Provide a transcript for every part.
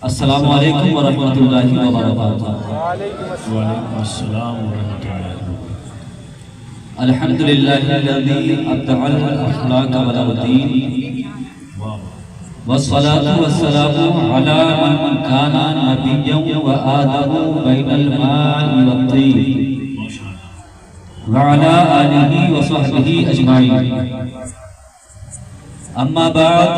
السلام علیکم ورحمۃ اللہ وبرکاتہ۔ وعلیکم السلام ورحمۃ اللہ۔ الحمدللہ الذی ابدع الاخلاق والدین والصلاة والسلام علی من کان نبیا وآدم بین الماء والطین وعلی آلہ وصحبہ اجمعین۔ اما بعد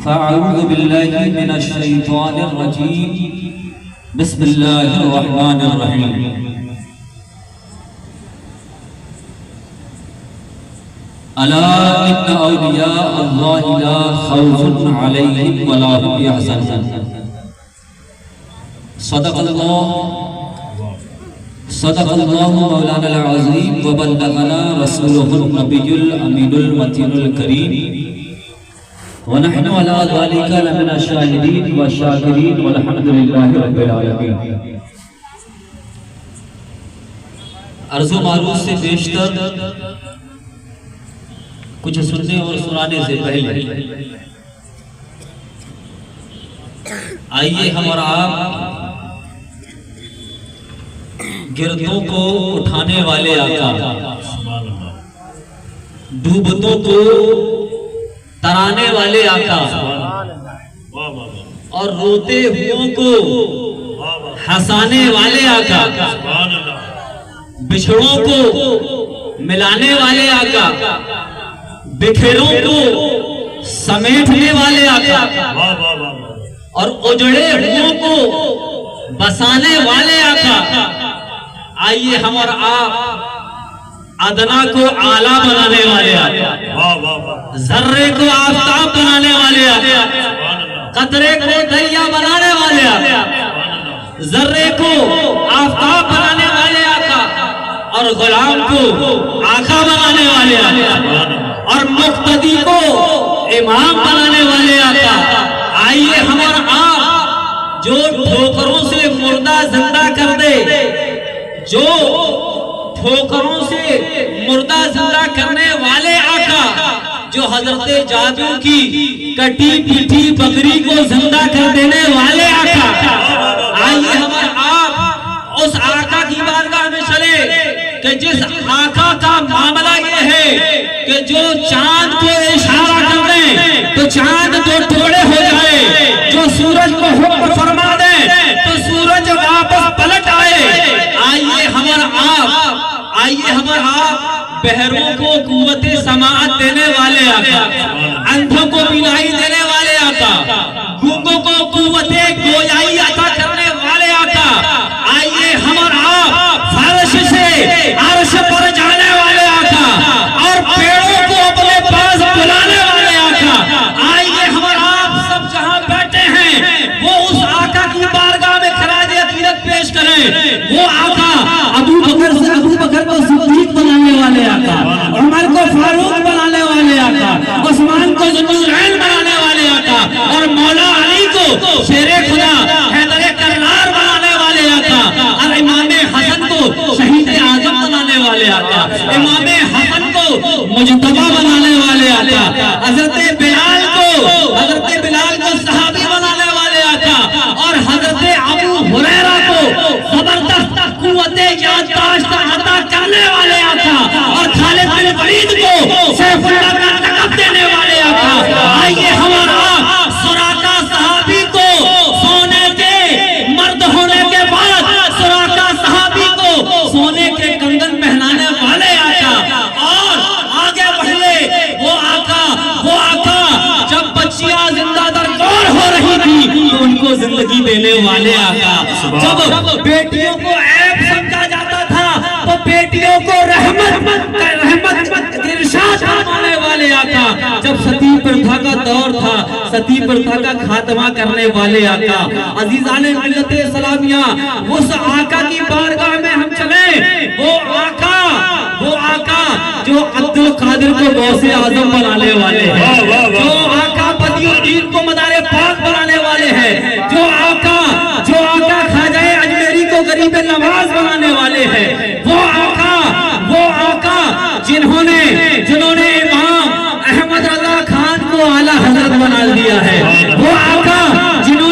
فاعوذ باللہ من الشیطان الرجیم بسم اللہ الرحمن الرحیم۔ الا ان اولیاء اللہ لا خوف علیہم ولا هم یحزنون۔ صدق اللہ مولانا العظیم وبلغنا رسولہ النبی الامین المتین الکریم ونحن على ذلك لمن الشاهدين والشاكرين والحمد لله رب العالمين۔ عرض و معروض سے بیشتر کچھ سننے اور سنانے سے پہلے آئیے ہم اور آپ گردوں کو اٹھانے والے آقا، ڈوبتوں کو ترانے والے آقا اور روتے ہوئوں کو ہنسانے والے آقا، بچھڑوں کو ملانے والے آقا، بکھروں کو سمیٹنے والے آقا اور اجڑے ہوئوں کو بسانے والے آقا، آئیے ہم اور آپ ادنا کو اعلیٰ بنانے والے آقا، ذرے کو آفتاب بنانے والے آقا، قطرے کو دریا بنانے والے آقا، ذرے کو آفتاب بنانے والے آقا اور غلام کو آقا بنانے والے آقا اور مقتدی کو امام بنانے والے آقا۔ آئیے ہم اور آپ جو ٹھوکروں سے مردہ زندہ کر دے، جو ٹھوکروں سے مردہ زندہ کرنے والے آقا، جو حضرت جادو کی کٹی پیٹھی بکری کو زندہ کر دینے والے آقا، آئیے ہم آپ اس آقا کی بارگاہ میں چلے کہ جس آقا کا معاملہ یہ ہے کہ جو چاند کو اشارہ کر دیں تو چاند دو ٹکڑے ہو جائے، جو سورج کو حکم فرما دیں تو سورج واپس پلٹ آئے۔ آئیے ہم اور آپ بہروں کو قوت سماعت دینے والے آقا، اندھوں کو بینائی دینے والے آقا، گونگوں کو قوت گویائی عطا کرنے والے آقا، آئیے ہم اور آپ فرش سے عرش پر جانے والے آقا اور پیڑوں کو اپنے پاس بلانے والے آقا، آئیے ہم اور آپ سب جہاں بیٹھے ہیں وہ اس آقا کی بارگاہ میں خراج عقیدت پیش کریں۔ وہ آقا ابو بکر کو صدیق بنانے والے آقا، عمر کو فاروق بنانے والے آقا، عثمان کو ذوالنورین بنانے والے آقا اور مولا علی کو شیر خدا حیدر کرار بنانے والے آقا اور امام حسن کو شہید اعظم بنانے والے آقا، امام حسن کو مجتبی بنانے والے آقا، حضرت بلال کو صحابی بنانے والے آقا اور حضرت ابو ہریرہ کو زبردست قوت یادداشت عطا کرنے والے آقا اور خالد بن ولید کو سیف اللہ کا لقب دینے والے آقا۔ آئیے ہمارا سراقہ صحابی کو سونے کے مرد ہونے کے بعد سراقہ صحابی کو سونے کے کنگن پہنانے والے آقا اور آگے بڑھے وہ آقا جب بچیاں زندہ در گور ہو رہی تھی تو ان کو زندگی دینے والے آقا، جب بیٹیوں کو عیب سمجھا جاتا تھا تو بیٹیوں کو رحمت ارشاد فرمانے والے آقا، جب ستی پرتھا کا دور تھا ستی پرتھا کا خاتمہ کرنے والے آقا۔ عزیزان ملت اسلامیہ، اس آقا کی بارگاہ میں ہم چلیں، وہ آقا جو عبد القادر کو غوث اعظم بنانے والے ہیں، جو آقا بدی الدین کو مدار پاک بنانے والے ہیں، جو آقا خواجہ اجمیری کو غریب نواز بنانے والے ہیں، وہ آقا جنہوں نے امام احمد رضا خان کو اعلیٰ حضرت بنا دیا ہے، وہ آقا جنہوں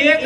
1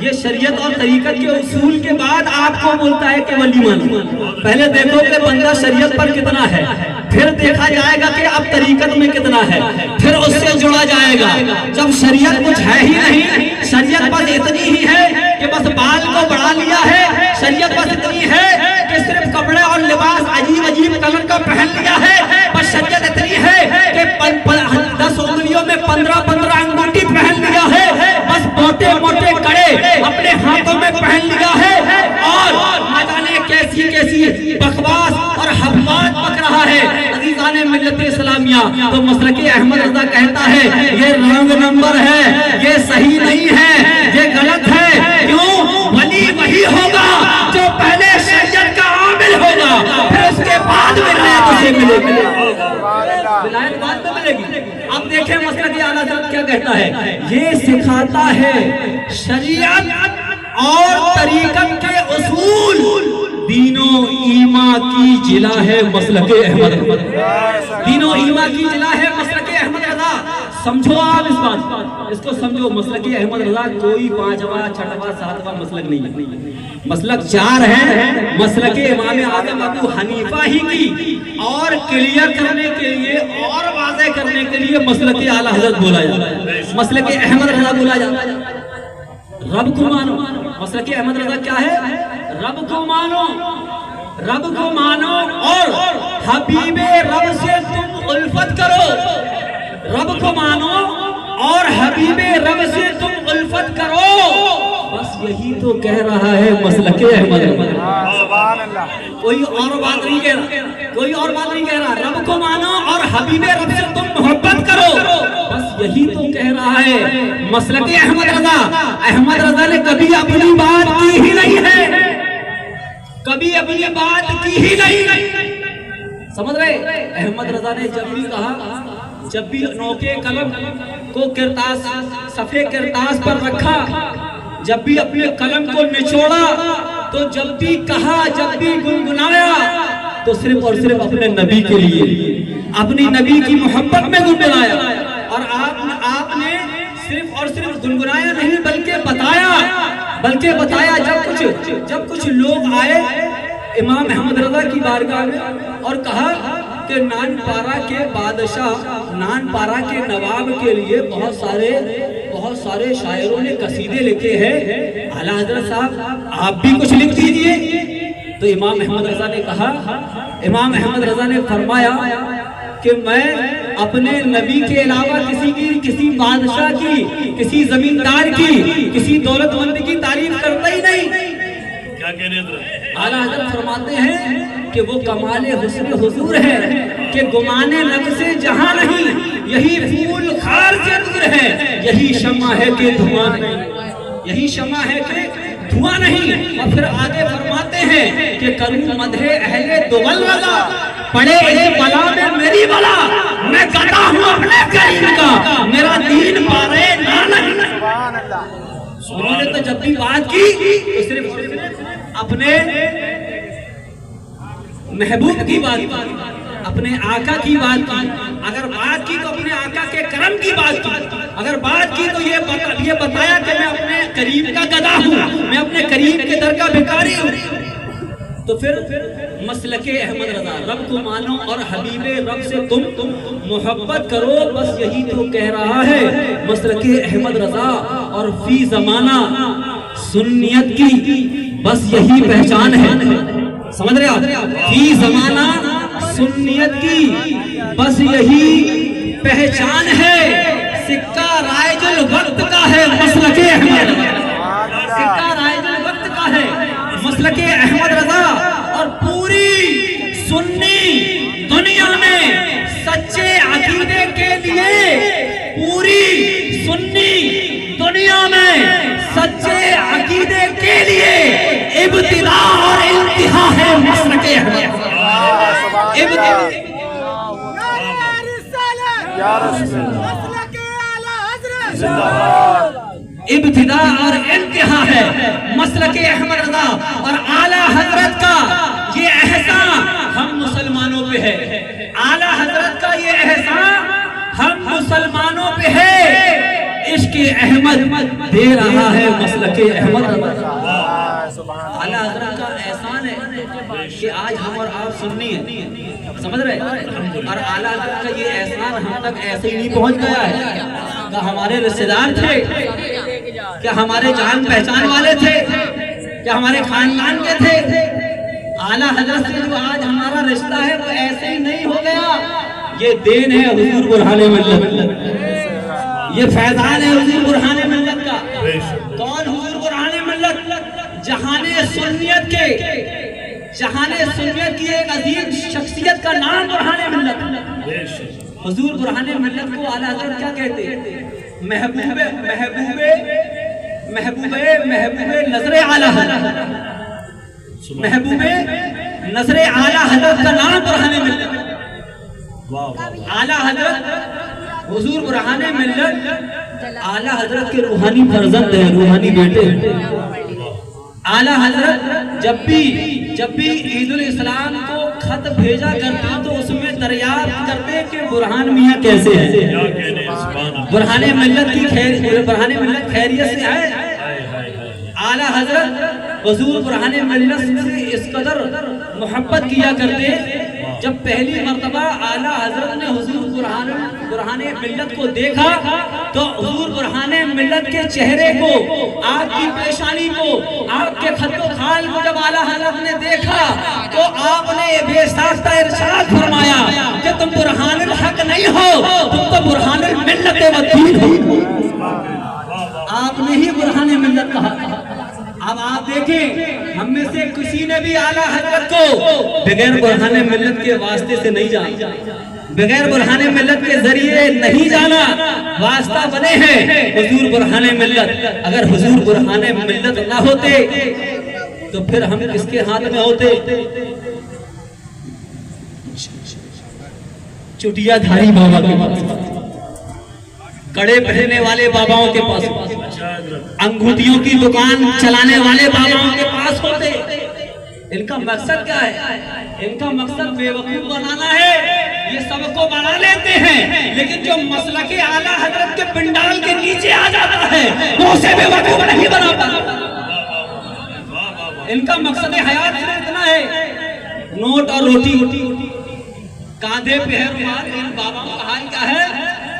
یہ شریعت اور طریقت کے اصول کے بعد آپ کو بولتا ہے کہ ولی مانو. پہلے دیکھو کہ بندہ شریعت پر کتنا ہے, پھر دیکھا جائے گا کہ اب طریقت میں کتنا ہے, پھر اس سے جڑا جائے گا. جب شریعت کچھ ہے ہی نہیں, شریعت بس اتنی ہی ہے کہ بس بال کو بڑھا لیا ہے, شریعت بس اتنی ہے کہ صرف کپڑے اور لباس عجیب عجیب کلر کا پہن لیا ہے, بس شریعت اتنی ہے کہ 10 انگلیوں میں 15 انگوٹھی پہن لیا ہے, بس موٹے موٹے کڑے اپنے ہاتھوں میں پہن لیا ہے, اور نہ جانے کیسی کیسی بکواس اور حبات بک رہا ہے. عزیزان ملت اسلامیہ, تو مسلک احمد رضا کہتا ہے یہ رانگ نمبر ہے, یہ صحیح نہیں ہے, یہ غلط ہے. کیوں؟ ولی وہی ہوگا جو پہلے شریعت کا عامل ہوگا, پھر اس کے بعد ولایت اسے ملے گی, ولایت بعد میں ملے گی. اب دیکھیں مسلک اعلیٰ حضرت کیا کہتا ہے, یہ سکھاتا ہے شریعت اور طریقت کے اصول, دین و ایمان کی جلا ہے مسلک احمد رضا, دین و ایمان کی جلا ہے مسلک احمد رضا. سمجھو آپ اس بات, اس کو سمجھو. مسلک احمد رضا کوئی 5واں 6واں 7واں مسلک نہیں ہے, مسلک 4 ہے. مسلک امام اعظم ابو حنیفہ ہی کی, اور کلیئر کرنے کے لیے اور واضح کرنے کے لیے مسلک اعلیٰ حضرت بولا جاتا ہے, مسلک احمد رضا بولا جاتا ہے. رب کو مانو, مسلک احمد رضا کیا ہے؟ رب کو مانو, رب کو مانو اور حبیب رب سے تم الفت کرو. رب کو مانو اور حبیب رب سے تم الفت کرو, بس یہی تو کہہ رہا ہے مسلک احمد رضا. کوئی اور بات نہیں کہہ رہا, کوئی اور بات نہیں کہہ رہا. رب کو مانو اور حبیب رب سے تم محبت کرو, بس یہی تو کہہ رہا ہے مسلک احمد رضا. احمد رضا نے کبھی اپنی بات کی ہی نہیں ہے, کبھی اپنی بات کی ہی نہیں. سمجھ رہے؟ احمد رضا نے جب بھی کہا, جب بھی نوکے قلم کو کرتاس صفحے کرتاس پر رکھا, جب بھی اپنے قلم کو نچوڑا, تو جب بھی کہا, جب بھی گنگنایا, تو صرف اور صرف اپنے نبی کے لیے, اپنی نبی کی محبت میں گنگنایا. اور آپ نے صرف اور صرف گنگنایا نہیں بلکہ بتایا. جب کچھ لوگ آئے امام احمد رضا کی بارگاہ میں اور کہا کہ نان پارا کے بادشاہ, نان پارا کے نواب کے لیے بہت سارے شاعروں نے قصیدے لکھے ہیں, اعلیٰ حضرت صاحب آپ بھی کچھ لکھ دیجئے. تو امام احمد رضا نے کہا, امام احمد رضا نے فرمایا کہ میں اپنے نبی کے علاوہ کسی بادشاہ کی, کسی زمیندار کی, کسی دولت مند کی تعریف کرتا ہی نہیں. کیا کہنے حضرت؟ اعلیٰ حضرت فرماتے ہیں کہ وہ کمال حسن حضور ہے کہ گمانے نقص جہاں نہیں, یہی پھول خار سے دور ہے, یہی شمع ہے کہ دھواں نہیں, یہی شمع ہے کہ دھواں نہیں. اور پھر آگے فرماتے ہیں کہ کروں مدح اہل دول رضا, پڑے اس بلا میں میری بلا, میں گدا ہوں اپنے کریم کا, میرا دین پارے نہ نہیں. انہوں نے تو جب بھی بات کی تو صرف اپنے محبوب کی بات کی, اپنے آقا کی بات کی. اگر بات کی تو اپنے آقا کے کرم کی بات کی, اگر بات کی تو یہ بتایا کہ میں اپنے کریم کا گدا ہوں, میں اپنے کریم کے در کا بھکاری ہوں. تو پھر مسلک احمد رضا, رب کو مانو اور حبیب رب سے تم محبت کرو, بس یہی تو کہہ رہا ہے مسلک احمد رضا. اور فی زمانہ سنیت کی بس یہی پہچان ہے, سمجھ رہے آپ؟ فی زمانہ سنیت کی بس یہی پہچان ہے, سکہ رائج الوقت کا ہے مسلک احمد رضا, سکہ رائج الوقت کا ہے مسلک احمد رضا. اور پوری سنی دنیا میں سچے عقیدے کے لیے, پوری سنی دنیا میں سچے عقیدے کے لیے ابتدا اور انتہا ہے مسلک احمد رضا. ابتدا اور انتہا ہے مسلک احمد رضا. اور اعلیٰ حضرت کا یہ احسان ہم مسلمانوں پہ ہے, اعلیٰ حضرت کا یہ احسان ہم مسلمانوں پہ ہے. عشق عشق احمد دے رہا ہے مسلک احمد. اعلیٰ حضرت کا احسان ہے کہ آج ہم اور آپ سننی ہے, سمجھ رہے ہیں, اور اعلیٰ حضرت کا یہ احسان ہم تک ایسے ہی نہیں پہنچ گیا ہے کہ ہمارے رشتہ دار تھے, کیا ہمارے جان پہچان والے تھے, کیا ہمارے خاندان کے تھے. اعلیٰ حضرت سے جو آج ہمارا رشتہ ہے وہ ایسے ہی نہیں ہو گیا, یہ دین ہے حضور برہان ملت, یہ فیضان ہے حضور برہان ملت کا. کون حضور برہان ملت؟ جہان سنیت کی ایک عظیم شخصیت کا نام برہان ملت. حضور برہان ملت کو اعلیٰ حضرت کیا کہتے ہیں؟ محبوب نظر اعلیٰ حضرت, محبوب نظر اعلیٰ حضرت کا نام برہان ملت. اعلیٰ حضرت حضور برہان ملت اعلیٰ حضرت کے روحانی فرزند ہیں, روحانی بیٹے ہیں. اعلیٰ حضرت جب بھی عید الاسلام کو خط بھیجا کرتے تو اس میں دریافت کرتے کہ برہان میاں کیسے ہیں, برہان ملت خیریت سے ہے. اعلیٰ حضرت حضور برہان ملت سے اس قدر محبت کیا کرتے, جب پہلی مرتبہ اعلیٰ حضرت نے حضور برہان ملت کو دیکھا تو حضور برہان ملت کے چہرے کو, آپ کی پیشانی کو, آپ کے خط و خال کو جب اعلیٰ حضرت نے دیکھا تو آپ نے بے ساختہ ارشاد فرمایا کہ تم برہان الحق نہیں ہو, تم تو برہان الملت والدین ہو. آپ نے ہی برہان ملت کہا. اب آپ دیکھیں ہم میں سے کسی نے بھی اعلیٰ حضرت کو بغیر برہان ملت کے واسطے سے نہیں جانا, بغیر برہان ملت کے ذریعے نہیں جانا. واسطہ بنے ہیں حضور برہان ملت. اگر حضور برہان ملت نہ ہوتے تو پھر ہم کس کے ہاتھ میں ہوتے؟ چٹیا دھاری بابا کے پاس, کڑے پہننے والے باباؤں کے پاس, انگوٹھیوں کی دکان چلانے والے باباؤں کے پاس ہوتے. ان کا مقصد کیا ہے؟ ان کا مقصد بے وقوف بنانا ہے. یہ سب کو بنا لیتے ہیں لیکن جو مسلک اعلیٰ حضرت کے پنڈال کے نیچے آ جاتا ہے وہ اسے بے وقوف نہیں بناتا. ان کا مقصد حیات صرف اتنا ہے, نوٹ اور روٹی. کاندھے پہ ہے رومال, ان باباؤں کا حال کیا ہے؟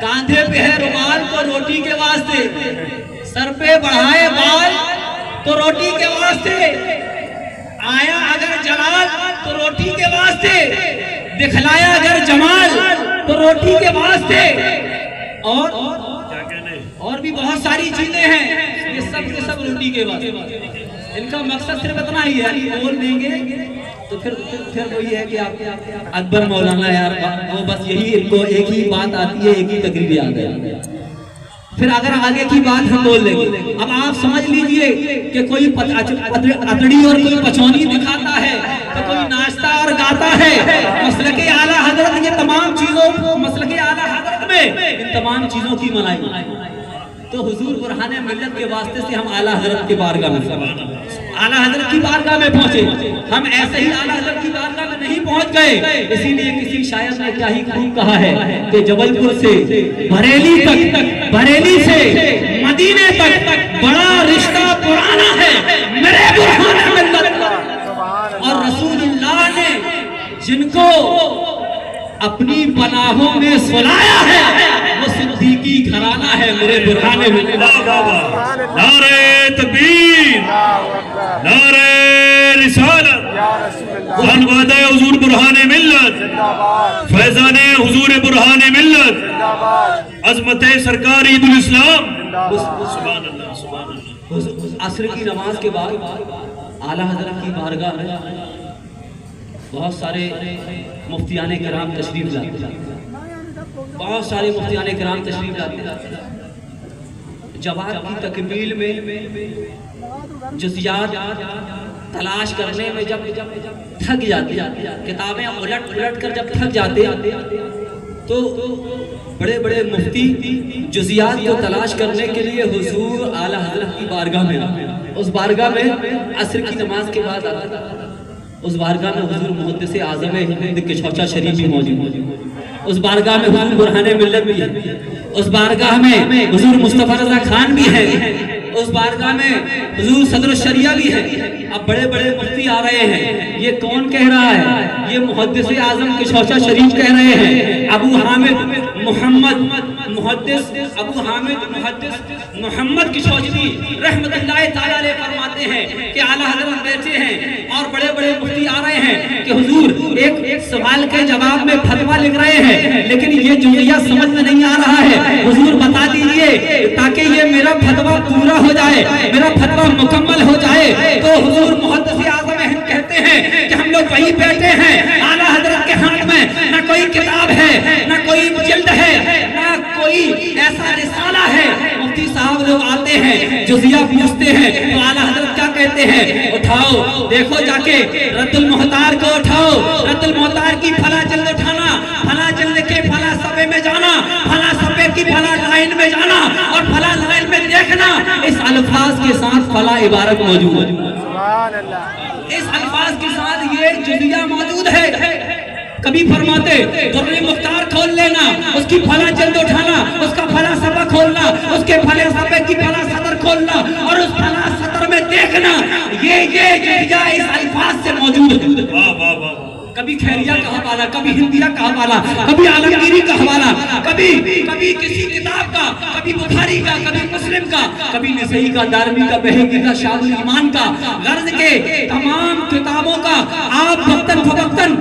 کاندھے پہ ہے رومال تو روٹی کے واسطے, سر پہ بڑھائے بال تو روٹی کے واسطے, آیا اگر جلال تو روٹی کے واسطے, دکھلایا اگر جمال تو روٹی کے واسطے, اور بھی بہت ساری چیزیں ہیں, یہ سب کے سب روٹی کے واسطے. ان کا مقصد صرف اتنا ہی ہے, بول دیں گے تو پھر وہی ہے کہ آپ اکبر مولانا یار وہ بس یہی ان کو ایک ہی بات آتی ہے, ایک ہی تقریر یاد ہے. پھر اگر آگے کی بات ہم بول لیں گے. اب آپ سمجھ لیجئے کہ کوئی اتڑی اور کوئی پچونی دکھاتا ہے تو کوئی ناشتہ اور گاتا ہے. مسلک اعلیٰ حضرت یہ تمام چیزوں, مسلک اعلیٰ حضرت میں ان تمام چیزوں کی منائی. تو حضور برہان ملت کے واسطے سے ہم اعلیٰ حضرت کی بارگاہ میں, اعلیٰ حضرت کی بارگاہ میں پہنچے. ہم ایسے ہی اعلیٰ حضرت کی بارگاہ میں نہیں پہنچ گئے. اسی لیے کسی شاعر نے کیا ہی خوب کہا ہے کہ جبل پور سے بریلی تک, بریلی سے مدینے تک بڑا رشتہ پرانا ہے میرے برہان ملت. اور رسول اللہ نے جن کو اپنی پناہوں میں سلایا ہے وہ صدیقی گھرانہ ہے میرے برہان ملت. نعرہ تکبیر, نعرہ رسالت, خانوادہ حضور برہان ملت, فیضان حضور برہان ملت, عظمت سرکار عید الاسلام. سبحان اللہ, سبحان اللہ. عصر کی نماز کے بعد اعلیٰ حضرت کی بارگاہ میں بہت سارے مفتیان کرام تشریف لاتے ہیں, بہت سارے مفتیان کرام تشریف لاتے ہیں. جواب کی تکمیل میں جزیات تلاش کرنے میں جب تھک جاتے, کتابیں الٹ کر جب تھک جاتے تو بڑے بڑے مفتی جزیات کو تلاش کرنے کے لیے حضور اعلیٰ حضرت کی بارگاہ میں, اس بارگاہ میں عصر کی نماز کے بعد آتا. اس بارگاہ میں حضور محدث اعظم ہند کے چوچا شریف بھی موجود, اس بارگاہ میں حضور برہان ملت بھی ہے, اس بارگاہ میں حضور مصطفیٰ رضا خان بھی ہے، اس بارگاہ میں حضور صدر الشریعہ بھی ہے۔ اب بڑے بڑے مفتی آ رہے ہیں، یہ کون کہہ رہا ہے؟ یہ محدث اعظم کشوشہ شریف کہہ رہے ہیں۔ ابو حامد محمد محدث ابو حامد محدث محمد کشوشی رحمت اللہ تعالی علیہ فرماتے ہیں کہ اعلیٰ حضرت بیٹھے ہیں اور بڑے بڑے مفتی آ رہے ہیں کہ حضور ایک سوال کے جواب میں فتویٰ لکھ رہے ہیں، لیکن یہ جملہ سمجھ میں نہیں آ رہا ہے، حضور بتا دیجئے تاکہ یہ میرا فتویٰ پورا ہو جائے، میرا فتویٰ مکمل ہو جائے۔ تو حضور محدث اعظم ہند کہتے ہیں کہ ہم لوگ وہی بیٹھے ہیں، اعلیٰ حضرت کے ہاتھ میں نہ کوئی کتاب ہے، نہ کوئی جلد ہے، نہ کوئی ایسا رسالہ ہے۔ مفتی صاحب لوگ آتے ہیں، جزیہ پوچھتے ہیں، تو اعلیٰ حضرت کیا کہتے ہیں؟ اٹھاؤ دیکھو جا کے رد المحتار کو اٹھاؤ، رد المحتار کی پھلا جلد اٹھانا، پھلا جلد کے پھلا صفحے میں جانا، پھلا صفحے کی پھلا لائن میں جانا اور پھلا لائن میں دیکھنا، اس الفاظ کے ساتھ پھلا عبارت موجود ہے، اس الفاظ کے ساتھ یہ جزیہ موجود ہے۔ کبھی فرماتے درر مختار کھول لینا، اس کی پھلا جلد اٹھانا، اس کا پھلا صفحہ کھولنا، اس کے پھلے صفحے کی پھلا سطر کھولنا اور اس پھلا سطر میں دیکھنا، یہ جزیہ اس الفاظ سے موجود ہے۔ کبھی خیریہ کا حوالہ، کبھی ہندیہ کا حوالہ، کبھی عالمگیری کا حوالہ، کبھی کسی کتاب کا، کبھی بخاری کا، کبھی مسلم کا، کبھی نسائی کا، دارمی کا، بہقی کا، شاذ الایمان کا، غرض کے تمام کتابوں کا آپ وقتاً فوقتاً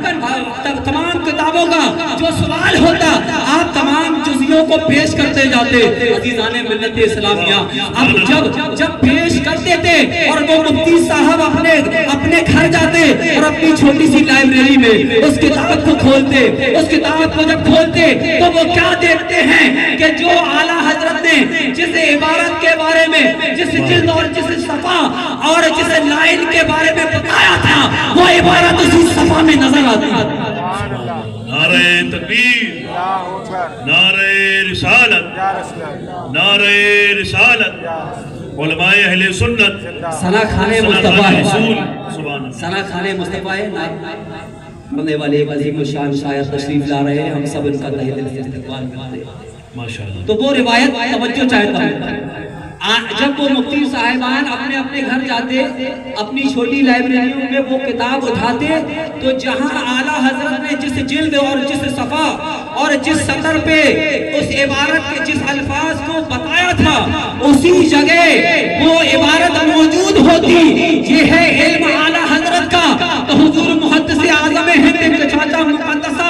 تمام کتابوں کا جو سوال ہوتا آپ تمام جزیوں کو پیش کرتے جاتے۔ عزیزان ملت اسلامیہ، اب جب پیش کرتے تھے اور وہ مفتی صاحب اپنے گھر جاتے اور اپنی چھوٹی سی لائبریری میں اس کتاب کو کھولتے، اس کتاب کو جب کھولتے تو وہ کیا دیکھتے ہیں کہ جو اعلیٰ حضرت نے جس عبارت کے بارے میں، جس جلد اور جس صفحہ اور جس لائن کے بارے میں بتایا تھا، وہ عبارت اسی صفحہ میں نظر آتی ہے۔ نعرہ تکبیر، نعرہ رسالت، نعرہ رسالت، علماء اہل سنت، ثنا خانِ مصطفیٰ ہے، سبحان ثنا خانِ مصطفیٰ ہے۔ پڑھنے والے ایک عظیم الشان شاعر تشریف لا رہے ہیں، ہم سب ان کا تہہ دل سے استقبال کرتے ہیں ماشاءاللہ۔ تو وہ روایت توجہ چاہتا ہوں، جب وہ مفتی صاحبان اپنے گھر جاتے، اپنی چھوٹی لائبریریوں میں وہ کتاب اٹھاتے، تو جہاں اعلیٰ حضرت نے جس جلد اور جس صفحہ اور جس سطر پہ اس عبارت کے جس الفاظ کو بتایا تھا، اسی جگہ وہ عبارت موجود ہوتی۔ یہ ہے علم اعلیٰ حضرت کا۔ تو حضور محدث اعظم ہند کے چاچا مقدسہ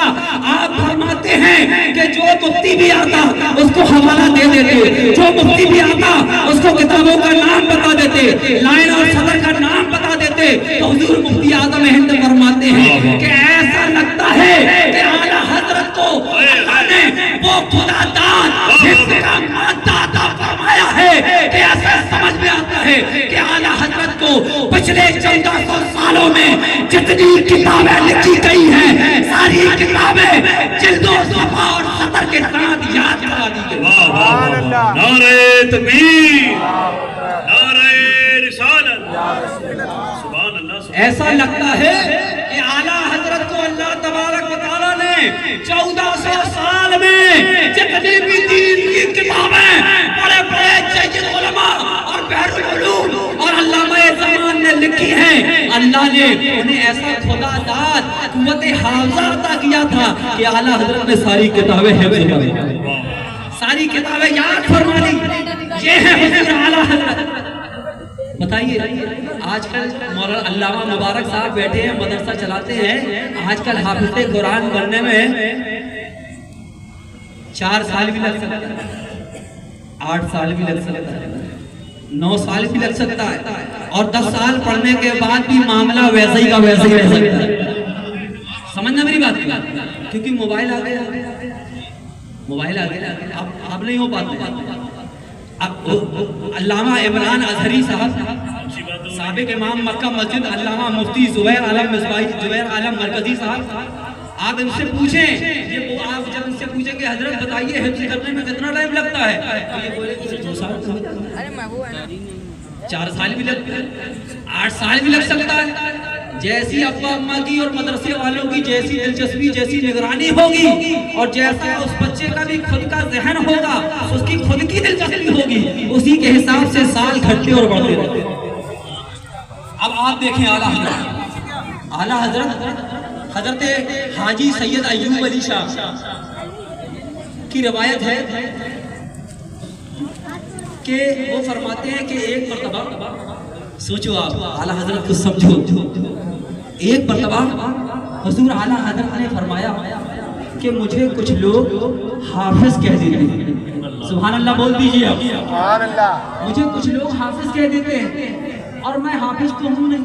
آپ فرماتے ہیں کہ جو مفتی بھی آتا اس کو حوالہ دے دیتے، جو مفتی بھی آتا اس کو کتابوں کا نام بتا دیتے، لائن اور صدر کا نام بتا دیتے۔ تو حضور مفتی اعظم ہند فرماتے ہیں کہ ایسا لگتا ہے کہ اعلیٰ حضرت کو اللہ نے وہ خدا داد حفظ کا مادہ عطا فرمایا ہے کہ ایسا سمجھ میں آتا ہے کہ اعلیٰ حضرت کو پچھلے 1400 سالوں میں جتنی کتابیں لکھی گئی ہیں، ساری کتابیں جلد و صفحہ اور سطر کے ساتھ یاد کرا دی گئی۔ نعرہ تکبیر، نعرہ رسالت، سبحان اللہ۔ ایسا لگتا ہے کہ اعلیٰ حضرت کو اللہ تبارک و تعالیٰ نے 1400 سال میں جتنی بھی دین کی کتابیں بڑے بڑے سید علماء اور بحر العلوم اور علامہ زمان نے لکھی ہیں، اللہ نے انہیں ایسا خدا داد قوت حافظہ عطا کیا تھا کہ اعلیٰ حضرت نے ساری کتابیں حفظ کر لی، ساری کتابیں یاد فرما لی۔ یہ ہے حضور اعلیٰ حضرت۔ بتائیے آج کل مولانا علامہ مبارک صاحب بیٹھے ہیں، مدرسہ چلاتے ہیں، آج کل حافظ قرآن بننے میں 4 سال بھی لگ سکتا ہے، 8 سال بھی لگ سکتا ہے، 9 سال بھی لگ سکتا ہے، اور 10 سال پڑھنے کے بعد بھی معاملہ ویسا ہی کا ویسا ہی رہ سکتا ہے۔ سمجھنا میری بات کیونکہ موبائل آ گیا، موبائل آ گیا، اب نہیں ہو پاتا۔ اب علامہ عمران ازہری صاحب سابق امام مکہ مسجد، علامہ مفتی زبیر عالم مصباحی، زبیر عالم مرکزی صاحب، آپ ان سے پوچھیں، آپ جب ان سے پوچھیں کہ حضرت بتائیے حفظ کرنے میں کتنا ٹائم لگتا ہے، تو یہ بولے کہ 2 سال، 4 سال بھی لگتا ہے، 8 سال بھی لگ سکتا ہے، جیسی ابا اماں کی اور مدرسے والوں کی جیسی دلچسپی، جیسی نگرانی ہوگی، اور جیسا اس بچے کا بھی خود کا ذہن ہوگا، اس کی خود کی دلچسپی ہوگی، اسی کے حساب سے سال گھٹتے اور بڑھتے رہتے ہیں۔ اب آپ دیکھیں اعلیٰ حضرت حاجی سید ایوب علی شاہ کی روایت ہے کہ وہ فرماتے ہیں کہ ایک مرتبہ، سوچو آپ، اعلیٰ حضرت کو سمجھو، ایک مرتبہ حضور اعلیٰ حضرت نے فرمایا کہ مجھے کچھ لوگ حافظ کہہ دیتے ہیں، سبحان اللہ بول دیجیے آپ، سبحان اللہ، مجھے کچھ لوگ حافظ کہہ دیتے ہیں، اور میں حافظ تو ہوں نہیں،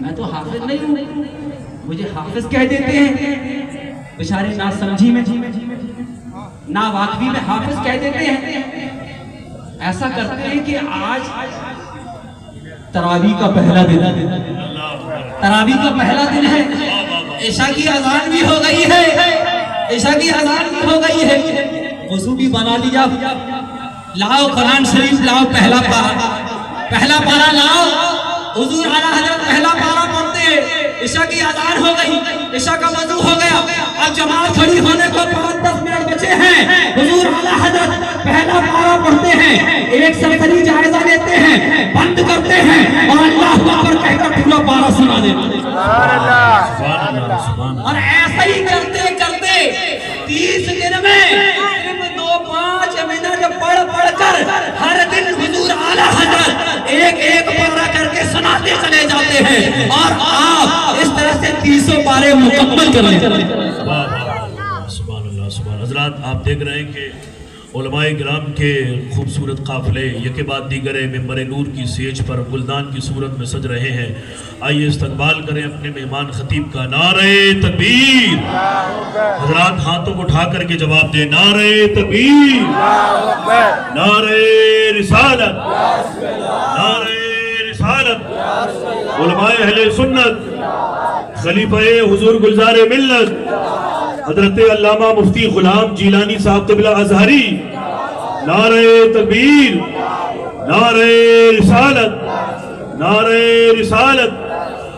میں تو حافظ نہیں ہوں، مجھے حافظ کہہ دیتے ہیں، بیچارے نا سمجھی میں، نا واقفی میں حافظ کہہ دیتے ہیں۔ ایسا کرتے ہیں کہ آج تراویح کا پہلا دن، تراویح کا پہلا دن ہے، عشاء کی اذان بھی ہو گئی ہے، عشاء کی اذان بھی ہو گئی ہے، وضو بھی بنا لیا، لاؤ قرآن شریف لاؤ، پہلا پارا لاؤ، حضور اعلیٰ حضرت پہلا پارا پڑھتے ہیں، عشاء کی اذان ہو گئی، عشاء کا وضو ہو گیا، اب جماعت کھڑی ہونے کو 5-10 منٹ بچے ہیں، حضور اعلیٰ حضرت پہلا پارا پڑھتے ہیں، ایک سرسری جائزہ لیتے ہیں، بند کرتے ہیں، اور اللہ اکبر کہہ کر پورا پارا سنا دیتے ہیں، اور ایسا ہی کرتے کرتے 30 دن میں 2-5 منٹ پڑھ کر ہر دن حضور اعلیٰ حضرت ایک پارا کر کے سناتے چلے جاتے ہیں، اور آپ اس طرح سے 30 پارے مکمل کر لیں۔ سبحان اللہ، سبحان۔ حضرات آپ دیکھ رہے ہیں کہ علماء کرام کے خوبصورت قافلے یکے بعد دیگر ممبر نور کی سیج پر گلدان کی صورت میں سج رہے ہیں۔ آئیے استقبال کریں اپنے مہمان خطیب کا۔ نعرہ تکبیر! حضرات ہاتھوں کو اٹھا کر کے جواب دیں، نعرہ تکبیر! نعرہ رسالت! نعرہ رسالت! علماء اہل سنت، خلیفہ حضور گلزار ملت حضرت علامہ مفتی غلام جیلانی صاحب قبلہ ازہری، نعرہ تکبیر! نعرہ رسالت! نعرہ رسالت!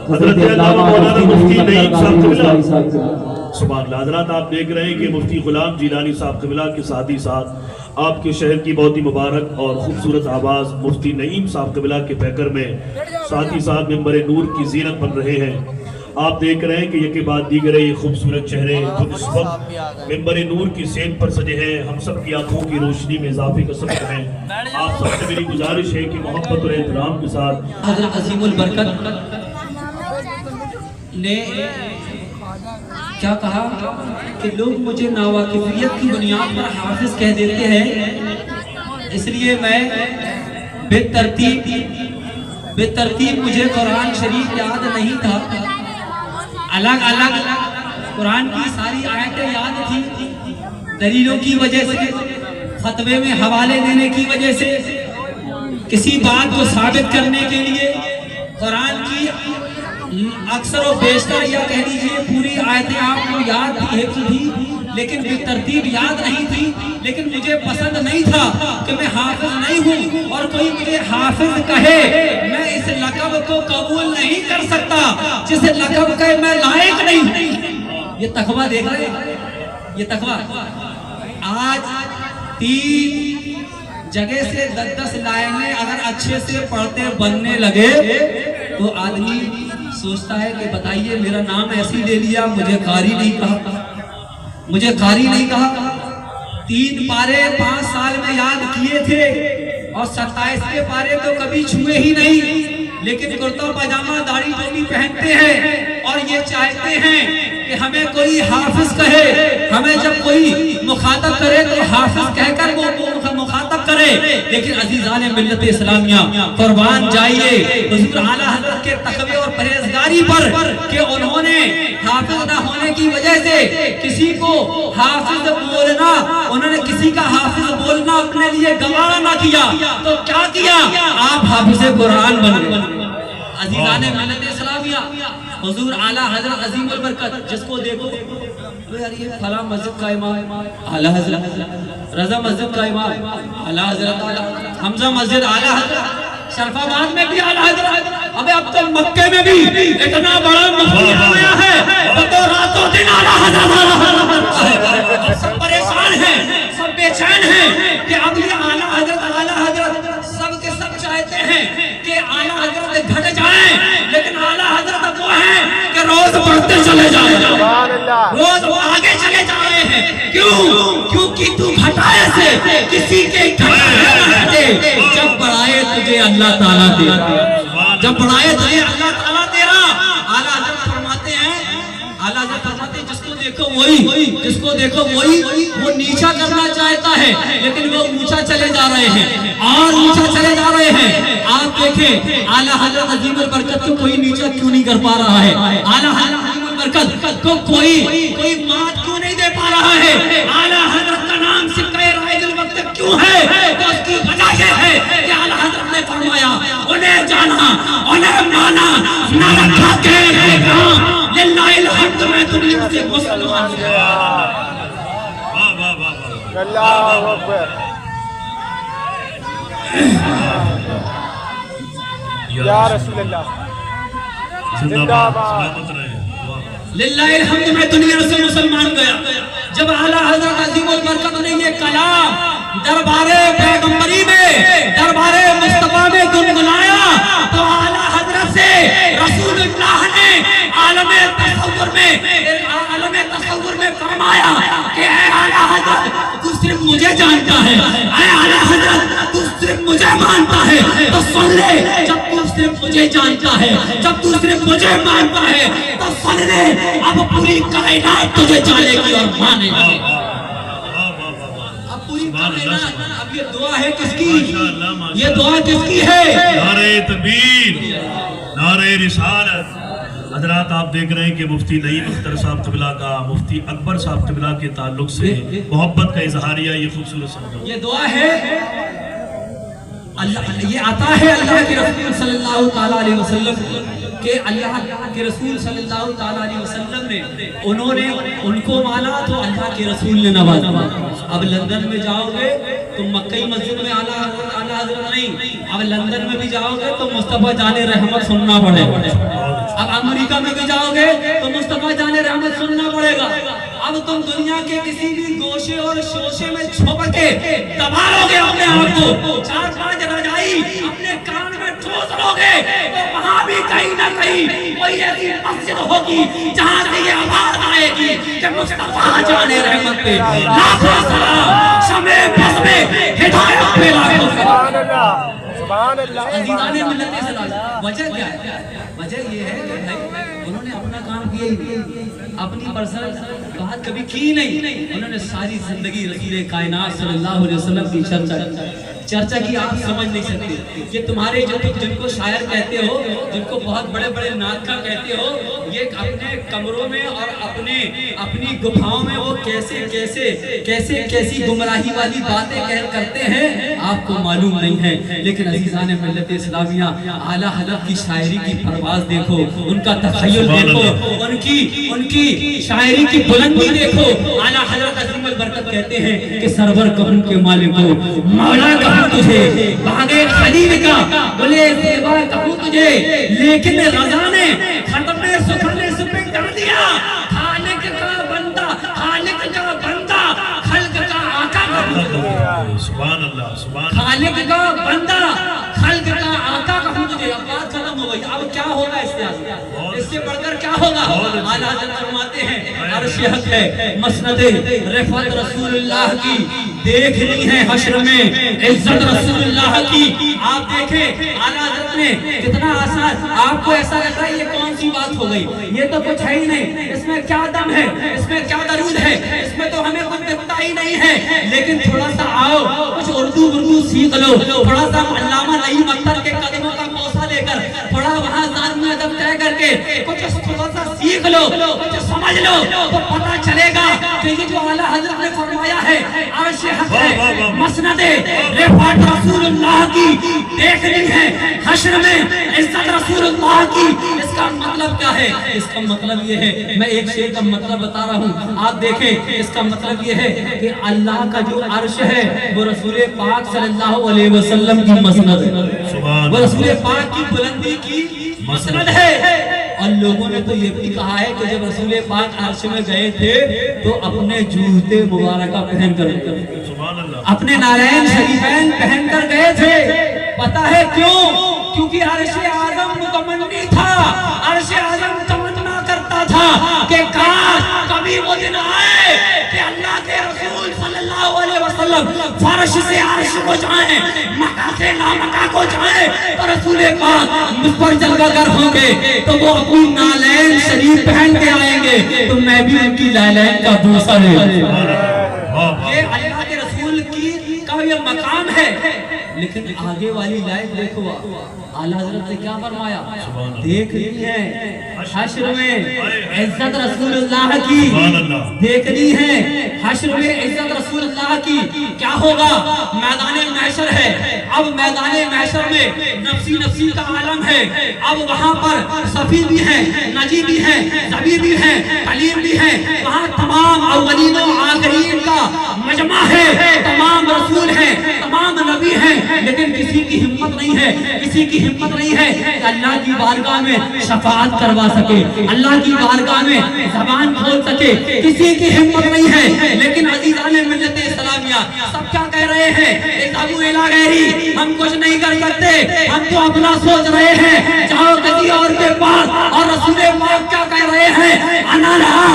حضرت علامہ مولانا مفتی نعیم صاحب قبلہ، سبحان اللہ۔ حضرات آپ دیکھ رہے ہیں کہ مفتی غلام جیلانی صاحب قبلہ کے ساتھ ہی ساتھ آپ کے شہر کی بہت ہی مبارک اور خوبصورت آواز مفتی نعیم صاحب قبلہ کے پیکر میں ساتھ ہی ساتھ ممبر نور کی زینت بن رہے ہیں۔ آپ دیکھ رہے ہیں کہ یکے بعد دیگر یہ خوبصورت چہرے جو اس وقت ممبر نور کی سین پر سجے ہیں، ہم سب کی آنکھوں کی روشنی میں اضافے کا سبب ہیں۔ آپ سب سے میری گزارش ہے کہ محبت اور احترام کے ساتھ حضرت عظیم البرکت نے کیا کہا کہ لوگ مجھے ناواقفیت کی بنیاد پر حافظ کہہ دیتے ہیں، اس لیے میں بے ترتیب مجھے قرآن شریف یاد نہیں تھا، الگ قرآن کی ساری آیتیں یاد تھی، دلیلوں کی وجہ سے، فتوے میں حوالے دینے کی وجہ سے، کسی بات کو ثابت کرنے کے لیے قرآن کی اکثر و بیشتر یا کہہ لیجیے پوری آیتیں آپ کو یاد تھی، حفظ تھی، لیکن بے ترتیب یاد نہیں تھی۔ لیکن مجھے پسند نہیں تھا کہ میں حافظ نہیں ہوں اور کوئی مجھے حافظ کہے، میں اس لقب کو قبول نہیں کر سکتا جس لقب کا میں لائق نہیں ہوں۔ یہ تقویٰ دیکھ رہے ہیں، یہ تقویٰ آج 3 جگہ سے 10 لائنیں اگر اچھے سے پڑھتے بننے لگے تو آدمی سوچتا ہے کہ بتائیے میرا نام ایسی لے لیا، مجھے قاری نہیں کہا، مجھے قاری نہیں کہا۔ 3 پارے 5 سال میں یاد کیے تھے اور 27 پارے تو کبھی چھوئے ہی نہیں، لیکن کرتا پاجامہ داڑھی ٹوپی پہنتے ہیں اور یہ چاہتے ہیں کہ ہمیں کوئی حافظ کہے، ہمیں جب کوئی مخاطب کرے تو حافظ کہہ کر وہ مخاطب کرے۔ لیکن عزیزان ملت اسلامیہ قربان جائیے حضور اعلیٰ حضرت کے تقوی اور پرہیزگاری پر کہ انہوں نے حافظ نہ ہونے کی وجہ سے کسی کو حافظ بولنا، انہوں نے کسی کا حافظ بولنا اپنے لیے گوارا نہ کیا، تو کیا کیا؟ آپ حافظ قرآن بن گئے۔ عزیزان ملت اسلامیہ حضور اعلیٰ حضرت عظیم البرکت جس کو دیکھو یار یہ فلاں مسجد کا امام اعلیٰ حضرت، رضا مسجد کا امام اعلیٰ حضرت، حمزہ مسجد اعلیٰ حضرت، شرف آباد میں بھی اعلیٰ حضرت، ابے اب تو مکے میں بھی اتنا بڑا مفتی آ گیا ہے تو راتوں دن اعلیٰ حضرت سب پریشان ہیں سب بے چین ہیں کہ اب یہ اعلیٰ حضرت سب کے سب چاہتے ہیں کہ اعلیٰ حضرت گھٹ جائیں لیکن اعلیٰ حضرت وہ ہیں کہ روز بڑھتے چلے جائیں روز وہ آگے چلے جا رہے ہیں کیونکہ تو گھٹائے سے کسی کے گھٹے جب بڑھائے تجھے اللہ تعالیٰ دے جب بڑھائے تجھے اللہ تعالیٰ دے رہا اعلیٰ حضرت فرماتے ہیں جس کو دیکھو وہی وہ نیچا کرنا چاہتا ہے لیکن وہ اونچا چلے جا رہے ہیں اور اونچا چلے جا رہے ہیں آپ دیکھیں اعلیٰ حضرت عظیم البرکت کو کوئی نیچا کیوں نہیں کر پا رہا ہے اعلیٰ حضرت عظیم البرکت کو کوئی مات کیوں نہیں دے پا رہا ہے اعلیٰ حضرت کا نام سکہ رائج الوقت کیوں ہے تو اس کی وجہ یہ ہے کہ اعلیٰ حضرت نے فرمایا انہیں جانا انہیں مانا نہ رکھا کہ للہ الحمد میں دنیا سے مسلمان اللہ اکبر یا رسول اللہ زندہ باد للہ الحمد میں دنیا سے مسلمان گیا جب اعلیٰ حضرت عظیم البرکت نے یہ کلام دربار پیغمبری میں دربار مصطفیٰ میں گنگنایا تو اعلیٰ حضرت سے رسول اللہ نے عالم تصور میں فرمایا کہ اے اعلیٰ حضرت تو صرف مجھے جانتا ہے اے اعلیٰ حضرت تو صرف مجھے مانتا ہے تو سن لے جب تو صرف مجھے جانتا ہے جب تو صرف مجھے مانتا ہے تو سن لے اب پوری کائنات تجھے جانے کی اور مانے گی اب پوری کائنات اب یہ دعا ہے کس کی یہ دعا کس کی ہے نعرہ تکبیر نعرہ رسالت حضرات آپ دیکھ رہے ہیں کہ مفتی نعیم اختر صاحب قبلہ کا مفتی اکبر صاحب قبلہ کے تعلق سے محبت کا اظہاریہ یہ خوبصورت سمجھو یہ دعا ہے اللہ یہ آتا ہے اللہ کے رسول صلی اللہ تعالیٰ علیہ وسلم کہ اللہ کے رسول صلی اللہ تعالیٰ علیہ وسلم نے انہوں نے ان کو مانا تو اللہ کے رسول نے نوازا اب لندن میں جاؤ گے تو مکئی مسجد میں اعلیٰ حضرت نہیں اب لندن میں بھی جاؤ گے تو مصطفیٰ جان رحمت سننا پڑے گا اب امریکہ میں بھی جاؤ گے تو مصطفیٰ جان رحمت سننا پڑے گا اب تم دنیا کے کسی بھی گوشے اور شوشے میں چھپ کے دبا لو گے اپنے آپ کو 4-5 رجائی اپنے کان میں ٹھوس لو گے تو وہاں بھی کہیں نہ کہیں کوئی ایسی مسجد ہوگی جہاں سے یہ آواز آئے گی کہ مصطفیٰ جان رحمت پہ لاکھوں سلام شمع بس میں ہدایت پہ لاکھوں سلام سبحان اللہ عزیزان ملت اسلام وجہ کیا ہے وجہ یہ ہے کہ انہوں نے اپنا کام کیا ہی اپنی پرسنل بات کبھی کی نہیں انہوں نے ساری زندگی رسول کائنات صلی اللہ علیہ وسلم کی چرچا کی آپ سمجھ نہیں سکتے یہ تمہارے جن کو شاعر کہتے ہو جن کو بہت بڑے بڑے ناطقہ کہتے ہو یہ اپنے کمروں میں اور اپنی گفاؤں میں وہ کیسی گمراہی والی باتیں کرتے ہیں آپ کو معلوم نہیں ہے لیکن عزیزان ملت اسلامیہ اعلیٰ حضرت کی شاعری کی پرواز دیکھو ان کا تخیل دیکھو ان کی شاعری کی بلندی دیکھو اعلیٰ حضرت عظیم البرکت کہتے ہیں کہ سرور کہوں کے مالک ہو مولا کہوں تجھے باغے خلیل کا بلے زیبا کہوں تجھے لیکن رضا نے ختم سکھنے سپے کر دیا خالق کا بندہ خلق کا آقا سبحان اللہ سبحان خالق کا بندہ خلق کا آقا کہوں تجھے اب بات ختم ہو گئی اب کیا ہوگا اس سے بڑھ کر کیا ہوگا اعلیٰ حضرت فرماتے ہیں عرش حق ہے مسند رفعت رسول اللہ کی دیکھنی ہے حشر میں عزت رسول اللہ کی آپ دیکھیں اعلیٰ حضرت نے کتنا آسان آپ کو ایسا لگتا ہے یہ کون سی بات ہو گئی یہ تو کچھ ہے ہی نہیں اس میں کیا دم ہے اس میں کیا درود ہے اس میں تو ہمیں کچھ دکھتا ہی نہیں ہے لیکن تھوڑا سا آؤ کچھ اردو سیکھ لو تھوڑا سا علامہ نعیم اختر کے قدموں کا بوسہ لے کر تھوڑا وہاں ذات میں ادب طے کر کے کچھ تھوڑا سا سیکھ لو کچھ سمجھ لو تو پتہ چلے گا کہ یہ جو اعلیٰ حضرت نے فرمایا ہے عرش حق ہے مسند رفعت رسول اللہ کی دیکھنی ہے حشر میں عزت رسول اللہ کی اس کا مطلب کیا ہے اس کا مطلب یہ ہے میں ایک شعر کا مطلب بتا رہا ہوں آپ دیکھیں اس کا مطلب یہ ہے کہ اللہ کا جو عرش ہے وہ رسول پاک صلی اللہ علیہ وسلم کی مسند ہے وہ رسول پاک کی بلندی کی مسند ہے. اور لوگوں نے تو یہ بھی کہا ہے کہ جب رسول پاک عرش میں گئے تھے تو اپنے جوتے مبارکہ پہن کر اپنے نالین شریفین پہن کر گئے تھے. پتہ ہے کیوں؟ کیونکہ عرش اعظم متمنی تھا. عرش اعظم تمنا کرتا تھا کہ کاش کبھی وہ دن آئے کہ اللہ کے رسول صلی اللہ علیہ وسلم فرش سے عرش کو جائیں, مکہ سے لامکہ کو جائیں, تو رسول پاک مجھ پر جلوہ گر ہوں گے تو وہ اپنی نالین شریف پہن کے آئیں گے تو میں بھی ان کی نالین کا دوسر ہے. یہ اللہ کے رسول کی کا یہ مقام ہے. لیکن آگے والی لائن دیکھو, اعلیٰ حضرت نے کیا فرمایا؟ دیکھنی ہے حشر میں عزت رسول اللہ کی, دیکھنی ہے حشر میں عزت رسول اللہ کی. کیا ہوگا؟ میدان محشر ہے. اب میدان محشر میں نفسی نفسی کا عالم ہے. اب وہاں پر صفی بھی ہیں, نجی بھی ہیں, زبی بھی ہیں, کلیم بھی ہیں. وہاں تمام اولین و آخرین کا مجمع ہے. تمام رسول ہیں, تمام نبی ہیں, لیکن کسی کی ہمت نہیں ہے, کسی کی ہمت نہیں ہے کہ اللہ کی بارگاہ میں شفاعت کروا سکے, اللہ کی بارگاہ میں زبان کھول سکے. کسی کی ہمت نہیں ہے. لیکن عزیزان ملت اسلامیہ سب کیا کہہ رہے ہیں؟ اذهبوا الى غیری, ہم کچھ نہیں کر سکتے, ہم تو اپنا سوچ رہے ہیں, جاؤ کسی اور کے پاس. اور رسول پاک کیا کہہ رہے ہیں؟ انا لہا,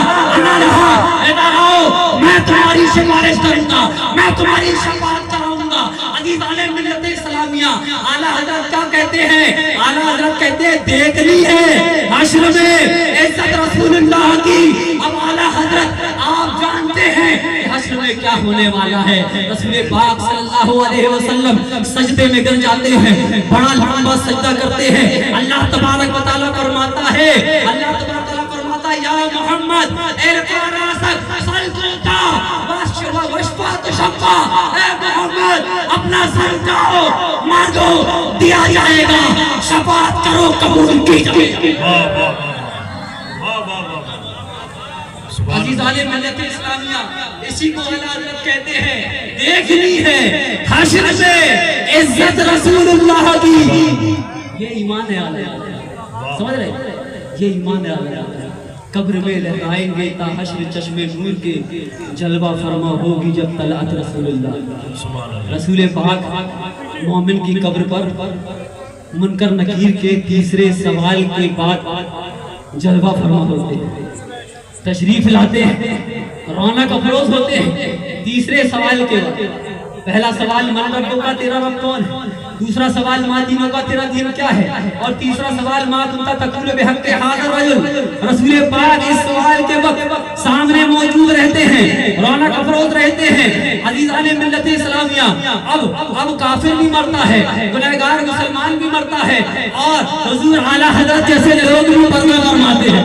ادھر آؤ, میں تمہاری سفارش کروں گا, میں تمہاری شفاعت کراؤں گا. عزیزان ملت اسلامیہ اعلیٰ حضرت کیا کہتے ہیں؟ اعلیٰ حضرت کہتے ہیں دیکھنی ہے حشر میں عزت رسول اللہ کی. اب اعلیٰ حضرت آپ جانتے ہیں کہ حشر میں کیا ہونے والا ہے. رسول پاک صلی اللہ علیہ وسلم سجدے میں گر جاتے ہیں, بڑا لمبا سجدہ کرتے ہیں. اللہ تبارک و تعالیٰ فرماتا ہے, اللہ تبارک و تعالیٰ فرماتا ہے یا محمد ارفع راسک سل توتا واشفع تشفع. اے محمد اپنا سر اٹھاؤ, مانگو دیا جائے گا, شفاعت کرو قبول کی جائے گی. عزیزان ملت اسلامیہ اسی کو اعلیٰ حضرت کہتے ہیں دیکھنی ہے حشر میں عزت رسول اللہ کی. یہ ایمان ہے اعلیٰ حضرت, سمجھ رہے ہیں؟ یہ ایمان ہے اعلیٰ حضرت. قبر میں لہرائیں گے تا حشر چشم نور کے, جلوہ فرما ہوگی جب طلعت رسول اللہ. رسول پاک مومن کی قبر پر منکر نکیر کے تیسرے سوال کے بعد جلوہ فرما ہوتے ہیں, تشریف لاتے ہیں, رونق افروز ہوتے ہیں. تیسرے سوال کے بعد پہلا سوال من ربوں کا, تیرا رب کون ہے؟ دوسرا سوال ما دینوں کا, تیرا دین کیا ہے؟ اور تیسرا سوال ما کنتا تقول بحق ھذا الرجل. رسول پاک اس سوال کے وقت سامنے موجود رہتے ہیں, رونق افروز رہتے ہیں. عزیزان ملت اسلامیہ اب کافر بھی مرتا ہے, گنہگار مسلمان بھی مرتا ہے, اور حضور اعلیٰ حضرت جیسے لوگ بھی پردہ فرماتے ہیں.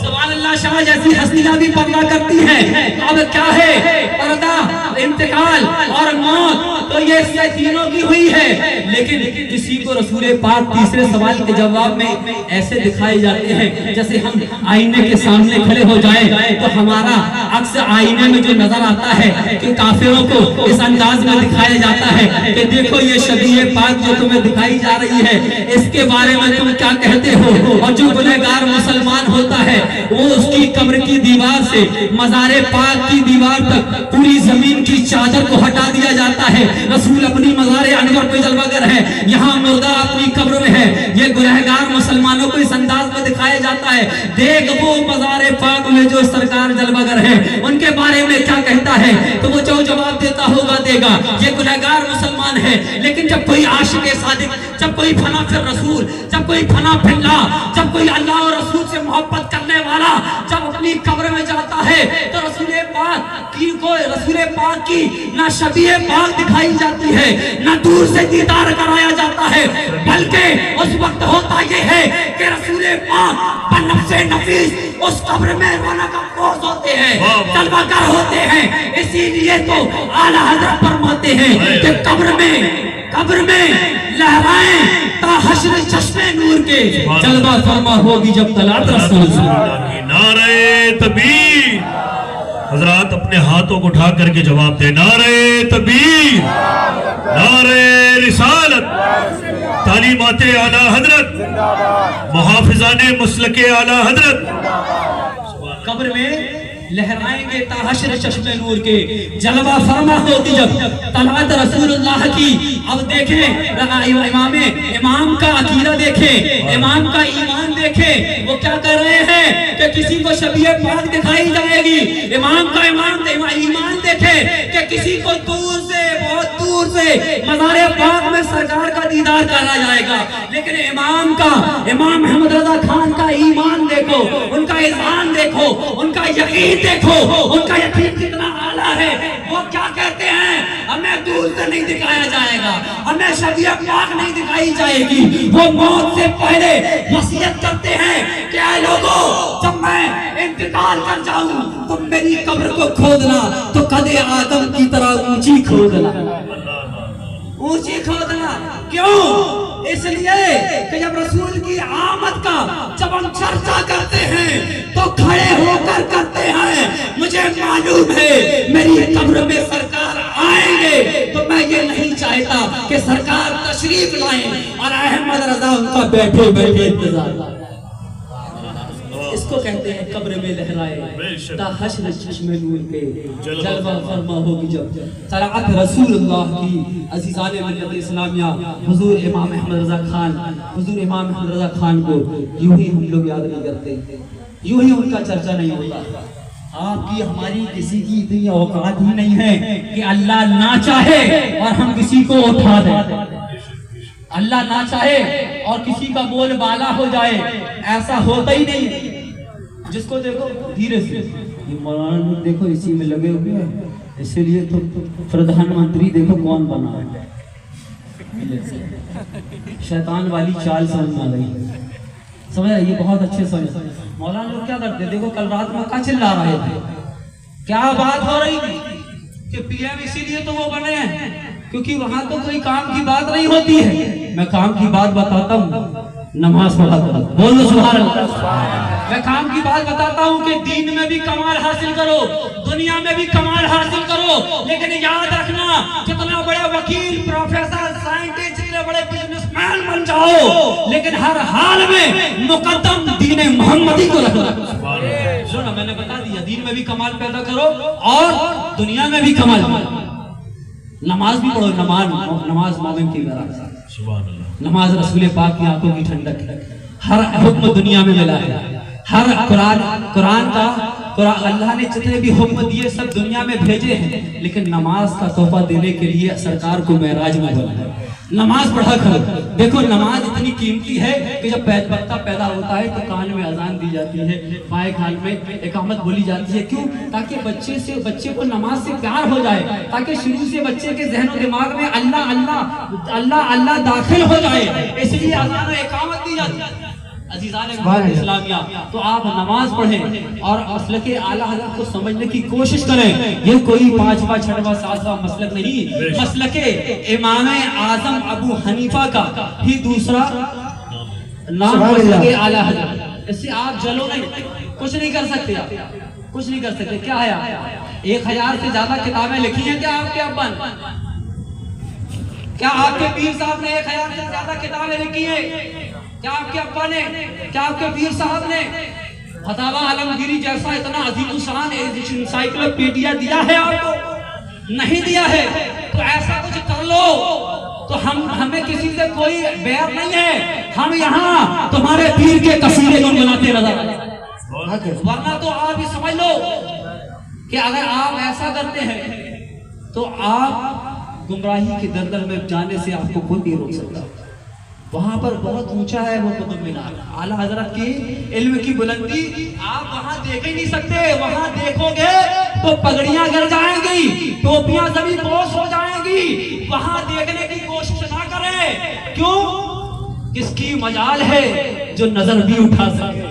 سبحان اللہ, شاہ جیسی ہستیاں بھی پردہ کرتی ہیں. اب کیا ہے؟ پردہ, انتقال اور موت, تو یہ تینوں کی ہوئی ہے. لیکن کسی کو رسول پاک تیسرے سوال کے جواب میں ایسے دکھائے جاتے ہیں جیسے ہم آئینے کے سامنے کھڑے ہو جائیں تو ہمارا عکس آئینے میں جو نظر آتا ہے کہ کافروں کو اس انداز میں دکھایا جاتا ہے کہ دیکھو یہ شبیہ پاک جو تمہیں دکھائی جا رہی ہے, اس کے بارے میں تم کیا کہتے ہو. اور جو گنہگار مسلمان ہوتا ہے وہ اس کی قبر کی دیوار سے مزار پاک کی دیوار تک پوری زمین کی چادر کو ہٹا دیا جاتا ہے. رسول اپنی مزار انور پہ جلوہ گر ہے, یہاں مردہ اپنی قبر میں ہے. یہ گنہگار مسلمانوں کو اس انداز میں دکھایا جاتا ہے, دیکھ وہ مزار پاک میں جو سرکار جلوہ گر ہے ان کے بارے میں کیا کہتا ہے. تو وہ جو جواب دیتا ہوگا دے گا, یہ گنہگار مسلمان ہے. لیکن جب کوئی عاشق صادق, جب کوئی فنا فی الرسول, جب کوئی فنا فی اللہ, جب کوئی اللہ اور رسول سے محبت کرنے والا جب اپنی قبر میں جاتا ہے تو رسول پاک کی نہ شبیہ پاک دکھائی جاتی ہے, نہ دور سے دیدار کرایا جاتا ہے, بلکہ اس وقت ہوتا یہ ہے کہ رسول پاک بنفس نفیس اس قبر میں رونق افروز ہوتے ہیں, جلوہ گر ہوتے ہیں. اسی لیے تو اعلیٰ حضرت فرماتے ہیں کہ قبر میں لہرائیں تا حشر چشم نور کے, جلوہ فرما ہوگی جب طلعت رسول اللہ. نعرہ تکبیر. حضرات اپنے ہاتھوں کو اٹھا کر کے جواب دیں. نعرہ تکبیر، نعرہ رسالت، تعلیمات اعلیٰ حضرت، محافظان مسلک اعلیٰ حضرت. قبر میں لہرائیں گے تا حشر چشم نور کے، جلوہ فرما ہوگی جب طلعت رسول اللہ کی. اب دیکھیں امام کا عقیدہ دیکھیں، امام کا ایمان دیکھیں. وہ کیا کر رہے ہیں کہ کسی کو شبیہ پاک دکھائی جائے گی. امام کا ایمان دیکھیں کہ کسی کو دور سے، بہت دور سے مزار پاک میں سرکار کا دیدار کرنا جائے گا. لیکن امام محمد رضا خان کا ایمان دیکھو، ان کا اذعان دیکھو، ان کا یقین دیکھو، ان کا یقین کتنا اعلیٰ ہے. وہ کیا کہتے ہیں؟ ہمیں دور سے نہیں دکھایا جائے گا، ہمیں شبیہ پاک نہیں دکھائی جائے گی. وہ موت سے پہلے وصیت کرتے ہیں کہ اے لوگوں، جب میں انتقال کر جاؤں تم میری قبر کو کھودنا تو قد آدم کی طرح اونچی کھودنا، اونچی کھودنا. کیوں؟ اس لیے کہ جب رسول کی آمد کا جب ہم چرچا کرتے ہیں تو کھڑے ہو کر کرتے ہیں. مجھے معلوم ہے میری قبر میں سرکار آئیں گے تو میں یہ نہیں چاہتا کہ سرکار تشریف لائیں اور احمد رضا ان کا بیٹھے بیٹھے انتظار. اس کو کہتے ہیں قبر میں لہرائے تا حشر چشم نور کے، جلوہ فرما ہوگی جب طلعت رسول اللہ کی. عزیزان ملت اسلامیہ، حضور امام احمد رضا خان، حضور امام احمد رضا خان کو یوں ہی ہم لوگ یاد نہیں کرتے، یوں ہی ان کا چرچا نہیں ہوتا. آپ کی ہماری کسی کی اتنی اوقات ہی نہیں ہے کہ اللہ نہ چاہے اور ہم کسی کو اٹھا دیں، اللہ نہ چاہے اور کسی کا بول بالا ہو جائے. ایسا ہوتا ہی نہیں. جس کو دیکھو دھیرے سے، یہ مولانا دیکھو اسی میں لگے ہوئے ہیں، اسی لیے تو پردھان منتری دیکھو کون بنا ہے. شیطان والی چال سمجھ میں آ رہی، سمجھا؟ یہ بہت اچھے سمجھ. مولانا لوگ کیا کرتے دیکھو، کل رات میں کیا چلا رہے تھے، کیا بات ہو رہی تھی کہ پی ایم اسی لیے تو وہ بنے ہیں کیونکہ وہاں تو کوئی کام کی بات نہیں ہوتی ہے. میں کام کی بات بتاتا ہوں، نماز پڑھا کرو، بولو سبحان اللہ. میں کام کی بات بتاتا ہوں کہ دین میں بھی کمال حاصل کرو، دنیا میں بھی کمال حاصل کرو. لیکن یاد رکھنا، کتنا بڑے وکیل، پروفیسر، سائنٹسٹ، کتنے بڑے بزنس مین بن جاؤ، لیکن ہر حال میں مقدم دین محمدی کو رکھنا. سنو، میں نے بتا دیا، دین میں بھی کمال پیدا کرو اور دنیا میں بھی کمال. نماز بھی پڑھو، نماز مومن کی غرض، نماز رسول پاک کی آنکھوں کی ٹھنڈک ہے. ہر حکم دنیا میں ملا ہے، ہر قرآن کا اللہ نے جتنے بھی حکم دیے سب دنیا میں بھیجے ہیں، لیکن نماز کا تحفہ دینے کے لیے سرکار کو معراج میں بلایا. نماز پڑھا کرو. دیکھو نماز اتنی قیمتی ہے کہ جب بچہ پیدا ہوتا ہے تو کان میں اذان دی جاتی ہے، پائے کان میں اقامت بولی جاتی ہے. کیوں؟ تاکہ بچے کو نماز سے پیار ہو جائے، تاکہ شروع سے بچے کے ذہن و دماغ میں اللہ اللہ اللہ اللہ داخل ہو جائے، اس لیے اذان و اقامت دی جاتی ہے. عزیزان اسلامیہ، تو آپ نماز پڑھیں اور مسلک اعلیٰ حضرت کو سمجھنے کی کوشش کریں. یہ کوئی 5واں 6واں 7واں مسلک نہیں، مسلک امام اعظم ابو حنیفہ کا ہی دوسرا نام مسلک اعلیٰ حضرت. اس سے آپ جلو نہیں، کچھ نہیں کر سکتے، کچھ نہیں کر سکتے. کیا ہے؟ 1000 سے زیادہ کتابیں لکھی ہیں. کیا آپ کے ابا نے، کیا آپ کے پیر صاحب نے 1000 سے زیادہ کتابیں لکھی ہیں؟ کیا آپ کے ابا نے، کیا آپ کے پیر صاحب نے فتاوی عالمگیری جیسا اتنا عظیم الشان انسائکلوپیڈیا دیا ہے؟ آپ کو نہیں دیا ہے. تو ایسا کچھ کر لو. تو ہمیں کسی سے کوئی بیر نہیں ہے، ہم یہاں تمہارے پیر کے قصیدے گنگناتے نظر آئے. ورنہ تو آپ یہ سمجھ لو کہ اگر آپ ایسا کرتے ہیں تو آپ گمراہی کے دلدل میں جانے سے آپ کو کوئی نہیں روک سکتا. وہاں پر بہت اونچا ہے وہ قطب مینار، اعلیٰ حضرت کی علم کی بلندی آپ وہاں دیکھ ہی نہیں سکتے. وہاں دیکھو گے تو پگڑیاں گر جائیں گی، ٹوپیاں زمین بوس ہو جائیں گی. وہاں دیکھنے کی کوشش نہ کریں. کیوں؟ کس کی مجال ہے جو نظر بھی اٹھا سکے،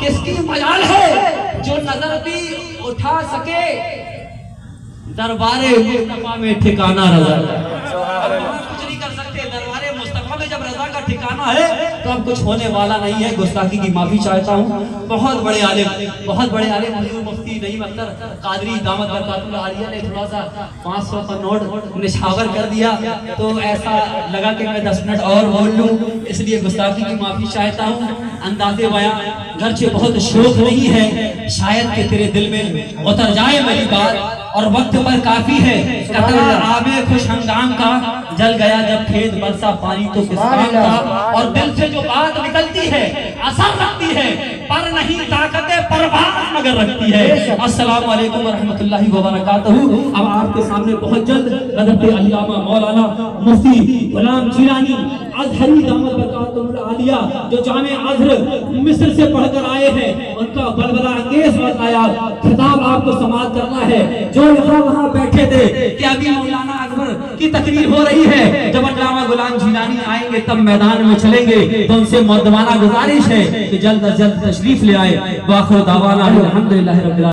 کس کی مجال ہے جو نظر بھی اٹھا سکے. دربار مصطفیٰ میں ٹھکانہ رضا، کچھ نہیں کر سکتے. دربار مصطفیٰ میں جب رضا کا ٹھکانہ ہے تو اب کچھ ہونے والا نہیں ہے. گستاخی کی معافی چاہتا ہوں. بہت بڑے عالم حضور مفتی نعیم نعیم اختر قادری دامت برکاتہ العالیہ نے تھوڑا سا 500 کا نوٹ نشاور کر دیا تو ایسا لگا کہ میں 10 منٹ اور بول لوں، اس لیے گستاخی کی معافی چاہتا ہوں۔ انداز بیاں گرچہ بہت شوق نہیں ہے، شاید کہ تیرے دل میں اتر جائے میری بات، اور وقت پر کافی ہے۔ قطرہ آب خوش ہنگام کا جل گیا جب کھیت برسا پانی تو کس کام کا، اور دل سے جو بات نکلتی ہے اثر رکھتی ہے، پر نہیں طاقت پرواز مگر رکھتی ہے۔ السلام علیکم ورحمۃ اللہ وبرکاتہ۔ اب آپ کے سامنے بہت جلد حضرت علامہ مولانا مفتی غلام جیلانی ازہری دامت برکاتہ العالیہ جو جامع ازہر مصر سے پڑھ کر آئے ہیں، ان کا بلبلہ انگیز بتایا خطاب آپ کو سماعت کرنا ہے۔ جو وہاں بیٹھے تھے کہ ابھی مولانا اکبر کی تقریر ہو رہی ہے، جب علامہ غلام جیلانی آئیں گے تب میدان میں چلیں گے، تو ان سے مؤدبانہ گزارش ہے کہ جلد از جلد تشریف لے آئے۔ وآخر دعوانا الحمدللہ رب العالمین۔